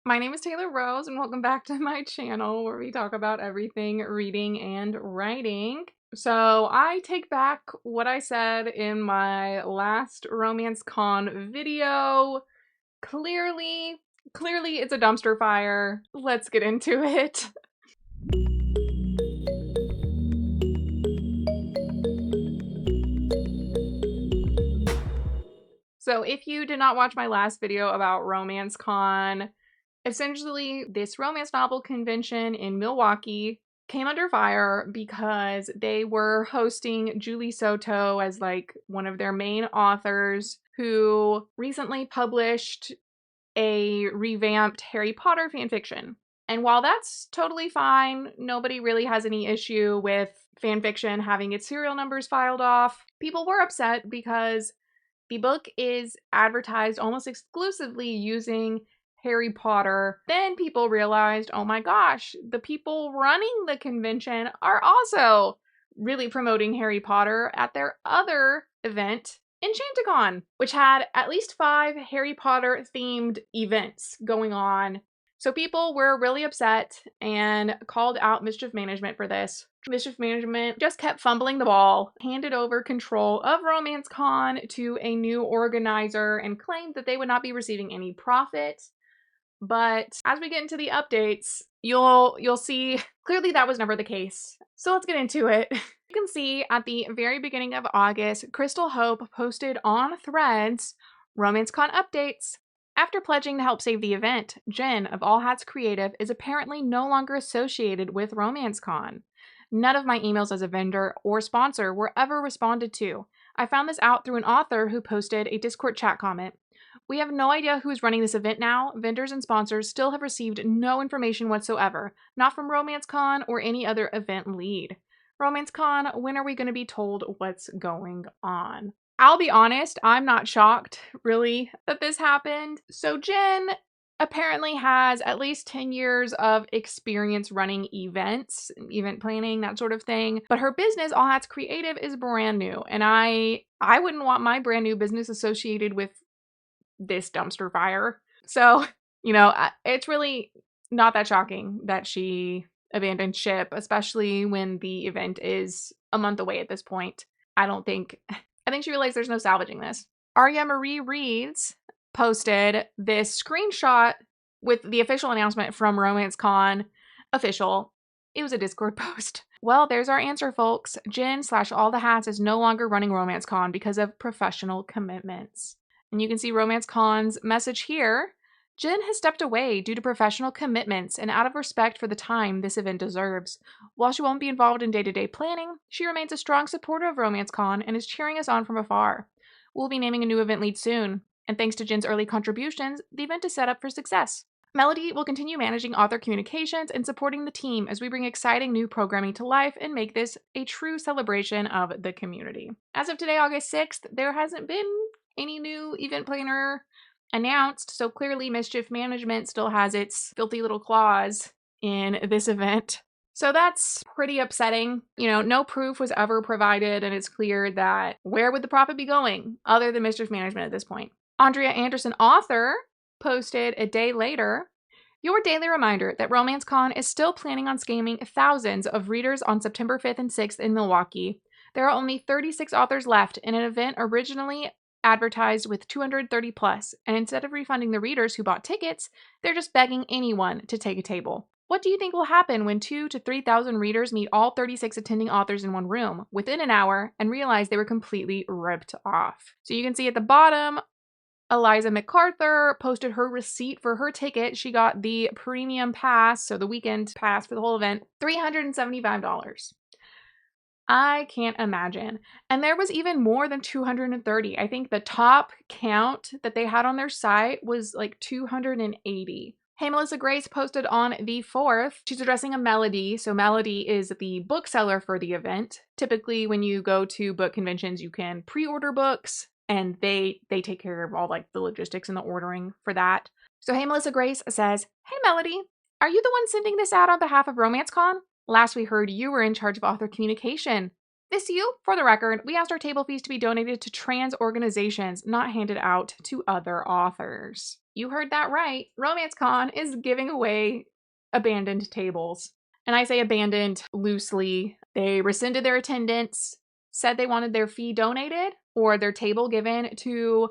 My name is Taylor Rose, and welcome back to my channel where we talk about everything reading and writing. So I take back what I said in my last RomanceCon video. Clearly it's a dumpster fire. Let's get into it. So if you did not watch my last video about RomanceCon, essentially this romance novel convention in Milwaukee came under fire because they were hosting Julie Soto as like one of their main authors who recently published a revamped Harry Potter fanfiction. And while that's totally fine, nobody really has any issue with fanfiction having its serial numbers filed off, people were upset because the book is advertised almost exclusively using Harry Potter. Then people realized, oh my gosh, the people running the convention are also really promoting Harry Potter at their other event, Enchanticon, which had at least 5 Harry Potter themed events going on. So people were really upset and called out Mischief Management for this. Mischief Management just kept fumbling the ball, handed over control of RomanceCon to a new organizer, and claimed that they would not be receiving any profit. But as we get into the updates, you'll see clearly that was never the case. So let's get into it. You can see at the very beginning of August, Crystal Hope posted on Threads RomanceCon updates. After pledging to help save the event, Jen of All Hats Creative is apparently no longer associated with RomanceCon. None of my emails as a vendor or sponsor were ever responded to. I found this out through an author who posted a Discord chat comment. We have no idea who's running this event now. Vendors and sponsors still have received no information whatsoever, not from RomanceCon or any other event lead. RomanceCon, when are we going to be told what's going on? I'll be honest, I'm not shocked, really, that this happened. So Jen apparently has at least 10 years of experience running events, event planning, that sort of thing. But her business, All Hats Creative, is brand new. And I wouldn't want my brand new business associated with this dumpster fire. So, it's really not that shocking that she abandoned ship, especially when the event is a month away at this point. I think she realized there's no salvaging this. Aria Marie Reeds posted this screenshot with the official announcement from RomanceCon official. It was a Discord post. Well, there's our answer, folks. Jen / All the Hats is no longer running RomanceCon because of professional commitments. And you can see RomanceCon's message here. Jen has stepped away due to professional commitments and out of respect for the time this event deserves. While she won't be involved in day-to-day planning, she remains a strong supporter of RomanceCon and is cheering us on from afar. We'll be naming a new event lead soon, and thanks to Jen's early contributions, the event is set up for success. Melody will continue managing author communications and supporting the team as we bring exciting new programming to life and make this a true celebration of the community. As of today, August 6th, there hasn't been any new event planner announced, so clearly Mischief Management still has its filthy little claws in this event. So that's pretty upsetting. No proof was ever provided, and it's clear that where would the profit be going other than Mischief Management at this point? Andrea Anderson, author, posted a day later, your daily reminder that RomanceCon is still planning on scamming thousands of readers on September 5th and 6th in Milwaukee. There are only 36 authors left in an event originally advertised with 230 plus, and instead of refunding the readers who bought tickets, they're just begging anyone to take a table. What do you think will happen when 2,000 to 3,000 readers meet all 36 attending authors in one room within an hour and realize they were completely ripped off? So you can see at the bottom, Eliza MacArthur posted her receipt for her ticket. She got the premium pass, so the weekend pass for the whole event, $375. I can't imagine. And there was even more than 230. I think the top count that they had on their site was like 280. Hey, Melissa Grace posted on the 4th. She's addressing a Melody. So Melody is the bookseller for the event. Typically, when you go to book conventions, you can pre-order books, and they take care of all like the logistics and the ordering for that. So Hey, Melissa Grace says, "Hey, Melody, are you the one sending this out on behalf of RomanceCon? Last we heard, you were in charge of author communication. This you, for the record, we asked our table fees to be donated to trans organizations, not handed out to other authors. You heard that right. RomanceCon is giving away abandoned tables. And I say abandoned loosely. They rescinded their attendance, said they wanted their fee donated or their table given to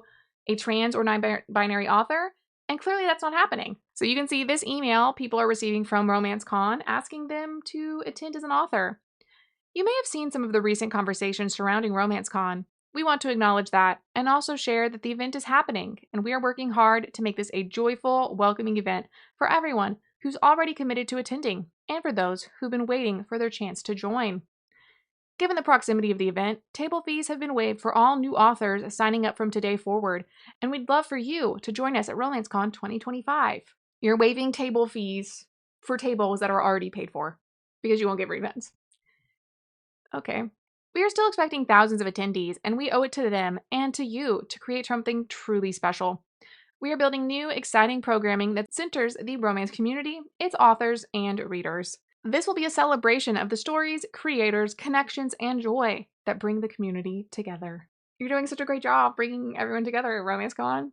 a trans or non-binary author, and clearly that's not happening. So you can see this email people are receiving from RomanceCon asking them to attend as an author. You may have seen some of the recent conversations surrounding RomanceCon. We want to acknowledge that and also share that the event is happening, and we are working hard to make this a joyful, welcoming event for everyone who's already committed to attending and for those who've been waiting for their chance to join. Given the proximity of the event, table fees have been waived for all new authors signing up from today forward, and we'd love for you to join us at RomanceCon 2025. You're waiving table fees for tables that are already paid for because you won't get refunds. Okay. We are still expecting thousands of attendees, and we owe it to them and to you to create something truly special. We are building new, exciting programming that centers the romance community, its authors, and readers. This will be a celebration of the stories, creators, connections, and joy that bring the community together. You're doing such a great job bringing everyone together at RomanceCon.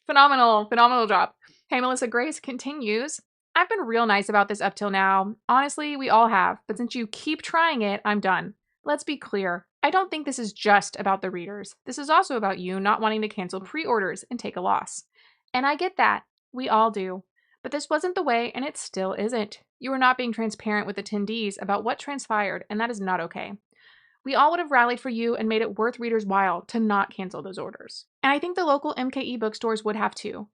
Phenomenal, phenomenal job. Hey, Melissa Grace continues. I've been real nice about this up till now. Honestly, we all have, but since you keep trying it, I'm done. Let's be clear. I don't think this is just about the readers. This is also about you not wanting to cancel pre-orders and take a loss. And I get that. We all do. But this wasn't the way, and it still isn't. You are not being transparent with attendees about what transpired, and that is not okay. We all would have rallied for you and made it worth readers' while to not cancel those orders. And I think the local MKE bookstores would have too.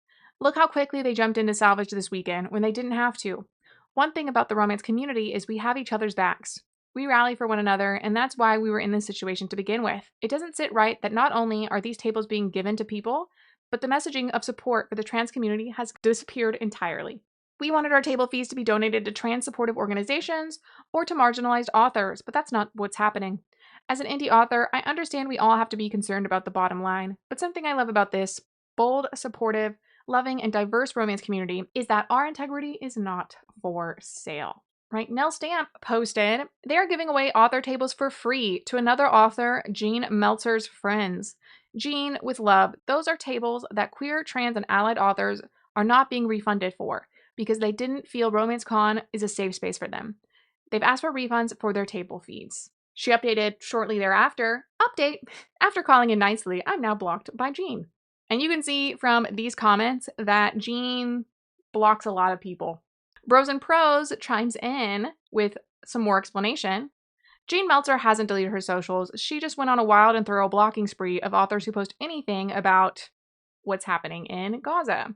Look how quickly they jumped into salvage this weekend when they didn't have to. One thing about the romance community is we have each other's backs. We rally for one another, and that's why we were in this situation to begin with. It doesn't sit right that not only are these tables being given to people, but the messaging of support for the trans community has disappeared entirely. We wanted our table fees to be donated to trans supportive organizations or to marginalized authors, but that's not what's happening. As an indie author, I understand we all have to be concerned about the bottom line, but something I love about this bold, supportive, loving, and diverse romance community is that our integrity is not for sale. Right? Nell Stamp posted, they are giving away author tables for free to another author, Jean Meltzer's friends. Jean, with love, those are tables that queer, trans, and allied authors are not being refunded for because they didn't feel RomanceCon is a safe space for them. They've asked for refunds for their table fees. She updated shortly thereafter, update, after calling in nicely, I'm now blocked by Jean. And you can see from these comments that Jean blocks a lot of people. Bros and Pros chimes in with some more explanation. Jean Meltzer hasn't deleted her socials. She just went on a wild and thorough blocking spree of authors who post anything about what's happening in Gaza.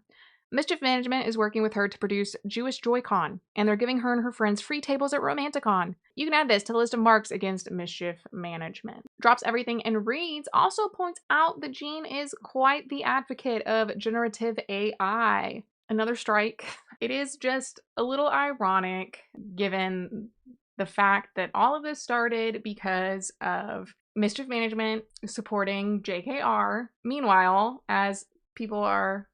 Mischief Management is working with her to produce Jewish JoyCon, and they're giving her and her friends free tables at RomanceCon. You can add this to the list of marks against Mischief Management. Drops Everything and Reads also points out that Jean is quite the advocate of generative AI. Another strike. It is just a little ironic given the fact that all of this started because of Mischief Management supporting JKR. Meanwhile, as people are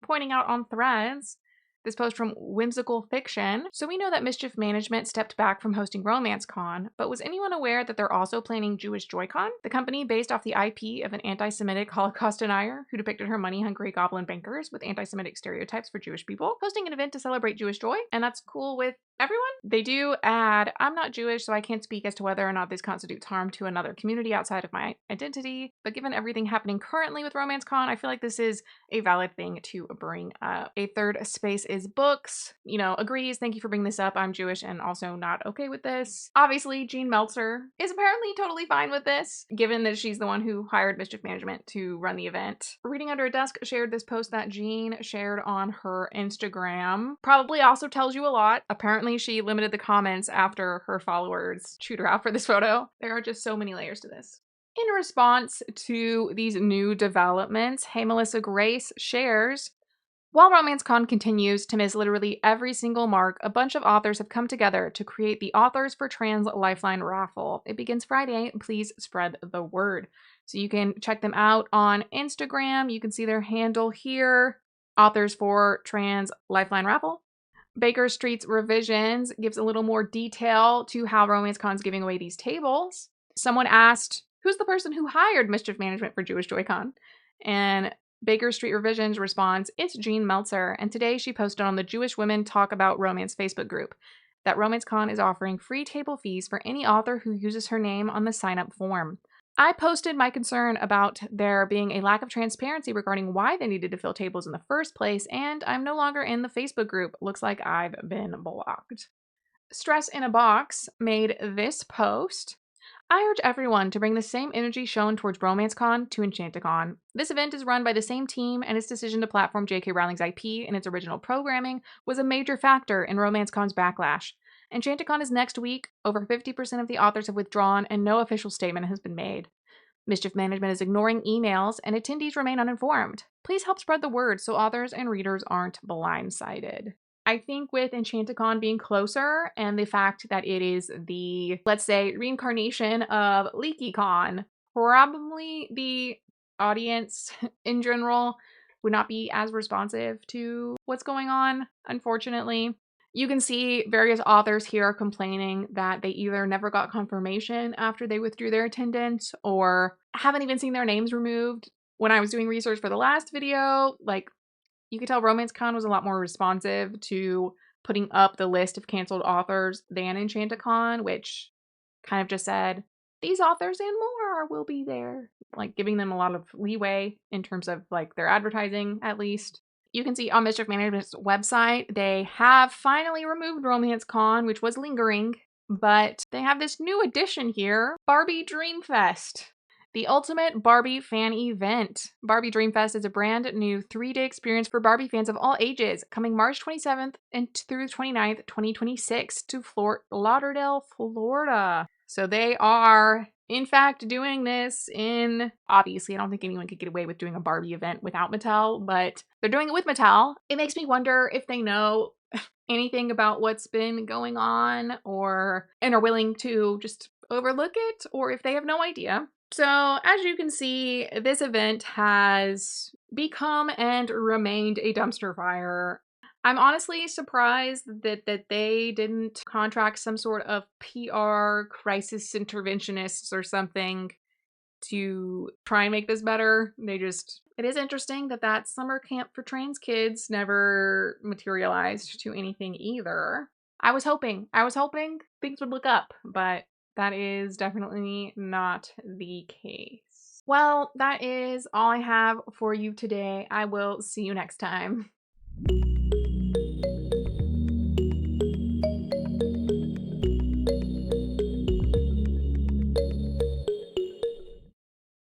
pointing out on threads, this post from Whimsical Fiction. So we know that Mischief Management stepped back from hosting RomanceCon, but was anyone aware that they're also planning Jewish JoyCon? The company based off the IP of an anti-Semitic Holocaust denier who depicted her money-hungry goblin bankers with anti-Semitic stereotypes for Jewish people, hosting an event to celebrate Jewish joy, and that's cool with everyone. They do add, I'm not Jewish, so I can't speak as to whether or not this constitutes harm to another community outside of my identity, but given everything happening currently with RomanceCon, I feel like this is a valid thing to bring up. A third space is books, agrees, thank you for bringing this up, I'm Jewish and also not okay with this. Obviously, Jean Meltzer is apparently totally fine with this, given that she's the one who hired Mischief Management to run the event. Reading Under a Desk shared this post that Jean shared on her Instagram. Probably also tells you a lot. Apparently, she limited the comments after her followers chewed her out for this photo. There are just so many layers to this. In response to these new developments, Hey Melissa Grace shares, while RomanceCon continues to miss literally every single mark, a bunch of authors have come together to create the Authors for Trans Lifeline raffle. It begins Friday. Please spread the word. So you can check them out on Instagram. You can see their handle here, Authors for Trans Lifeline raffle. Baker Street's Revisions gives a little more detail to how RomanceCon's giving away these tables. Someone asked, who's the person who hired Mischief Management for Jewish JoyCon? And Baker Street Revisions responds, it's Jean Meltzer, and today she posted on the Jewish Women Talk About Romance Facebook group that RomanceCon is offering free table fees for any author who uses her name on the sign-up form. I posted my concern about there being a lack of transparency regarding why they needed to fill tables in the first place, and I'm no longer in the Facebook group. Looks like I've been blocked. Stress in a Box made this post. I urge everyone to bring the same energy shown towards RomanceCon to Enchanticon. This event is run by the same team, and its decision to platform J.K. Rowling's IP and its original programming was a major factor in RomanceCon's backlash. Enchanticon is next week. Over 50% of the authors have withdrawn, and no official statement has been made. Mischief Management is ignoring emails, and attendees remain uninformed. Please help spread the word so authors and readers aren't blindsided. I think with Enchanticon being closer and the fact that it is the, let's say, reincarnation of LeakyCon, probably the audience in general would not be as responsive to what's going on, unfortunately. You can see various authors here complaining that they either never got confirmation after they withdrew their attendance or haven't even seen their names removed. When I was doing research for the last video, you could tell RomanceCon was a lot more responsive to putting up the list of canceled authors than Enchanticon, which kind of just said, these authors and more will be there. Giving them a lot of leeway in terms of their advertising, at least. You can see on Mischief Management's website, they have finally removed RomanceCon, which was lingering, but they have this new addition here, Barbie Dreamfest. The ultimate Barbie fan event. Barbie Dreamfest is a brand new 3-day experience for Barbie fans of all ages, coming March 27th and through 29th, 2026 to Fort Lauderdale, Florida. So they are, in fact, doing this in, obviously, I don't think anyone could get away with doing a Barbie event without Mattel, but they're doing it with Mattel. It makes me wonder if they know anything about what's been going on and are willing to just overlook it, or if they have no idea. So, as you can see, this event has become and remained a dumpster fire. I'm honestly surprised that they didn't contract some sort of PR crisis interventionists or something to try and make this better. It is interesting that summer camp for trans kids never materialized to anything either. I was hoping things would look up, but that is definitely not the case. Well, that is all I have for you today. I will see you next time.